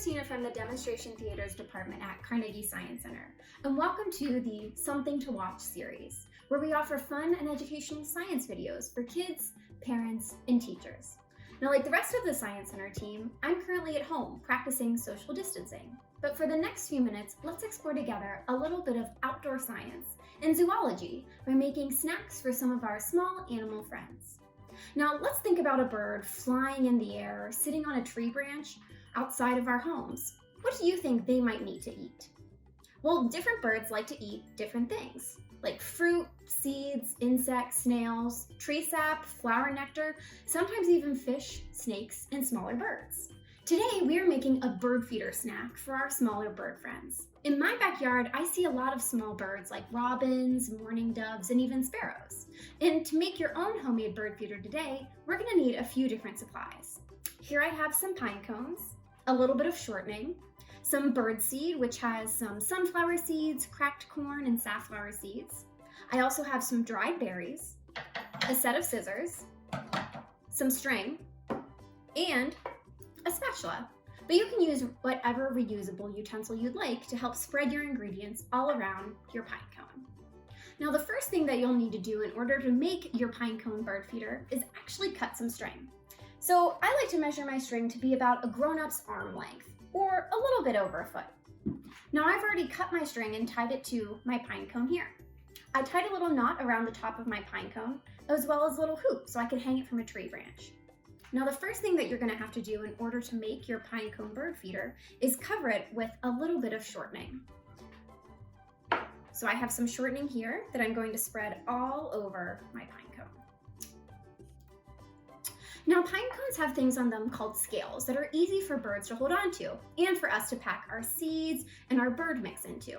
Christina from the Demonstration Theaters Department at Carnegie Science Center, and welcome to the Something to Watch series, where we offer fun and educational science videos for kids, parents, and teachers. Now, like the rest of the Science Center team, I'm currently at home practicing social distancing. But for the next few minutes, let's explore together a little bit of outdoor science and zoology by making snacks for some of our small animal friends. Now, let's think about a bird flying in the air or sitting on a tree branch outside of our homes. What do you think they might need to eat? Well, different birds like to eat different things, like fruit, seeds, insects, snails, tree sap, flower nectar, sometimes even fish, snakes, and smaller birds. Today, we are making a bird feeder snack for our smaller bird friends. In my backyard, I see a lot of small birds like robins, mourning doves, and even sparrows. And to make your own homemade bird feeder today, we're gonna need a few different supplies. Here I have some pine cones, a little bit of shortening, some bird seed, which has some sunflower seeds, cracked corn, and safflower seeds. I also have some dried berries, a set of scissors, some string, and a spatula. But you can use whatever reusable utensil you'd like to help spread your ingredients all around your pine cone. Now, the first thing that you'll need to do in order to make your pine cone bird feeder is actually cut some string. So I like to measure my string to be about a grown-up's arm length, or a little bit over a foot. Now I've already cut my string and tied it to my pine cone here. I tied a little knot around the top of my pine cone, as well as a little hoop so I could hang it from a tree branch. Now the first thing that you're gonna have to do in order to make your pine cone bird feeder is cover it with a little bit of shortening. So I have some shortening here that I'm going to spread all over my pine cone. Now, pine cones have things on them called scales that are easy for birds to hold on to and for us to pack our seeds and our bird mix into.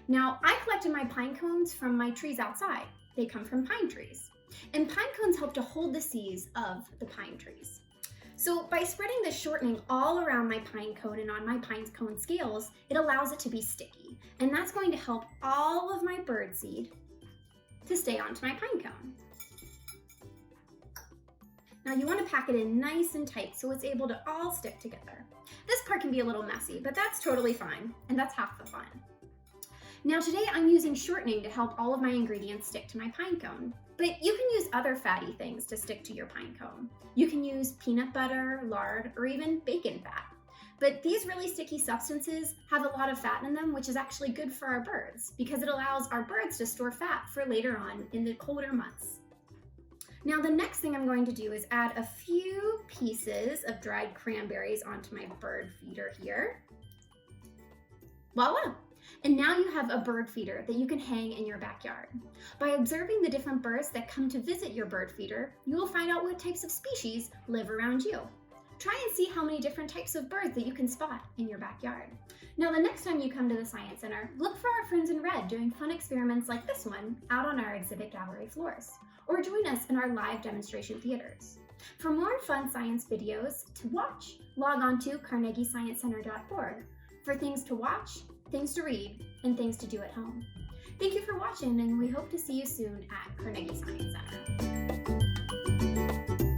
Now, I collected my pine cones from my trees outside. They come from pine trees. And pine cones help to hold the seeds of the pine trees. So by spreading the shortening all around my pine cone and on my pine cone scales, it allows it to be sticky. And that's going to help all of my bird seed to stay onto my pine cone. Now you want to pack it in nice and tight so it's able to all stick together. This part can be a little messy, but that's totally fine, and that's half the fun. Now today I'm using shortening to help all of my ingredients stick to my pine cone, but you can use other fatty things to stick to your pine cone. You can use peanut butter, lard, or even bacon fat. But these really sticky substances have a lot of fat in them, which is actually good for our birds because it allows our birds to store fat for later on in the colder months. Now the next thing I'm going to do is add a few pieces of dried cranberries onto my bird feeder here. Voila! And now you have a bird feeder that you can hang in your backyard. By observing the different birds that come to visit your bird feeder, you will find out what types of species live around you. Try and see how many different types of birds that you can spot in your backyard. Now the next time you come to the Science Center, look for our friends in red doing fun experiments like this one out on our exhibit gallery floors, or join us in our live demonstration theaters. For more fun science videos to watch, log on to carnegiesciencecenter.org for things to watch, things to read, and things to do at home. Thank you for watching, and we hope to see you soon at Carnegie Science Center.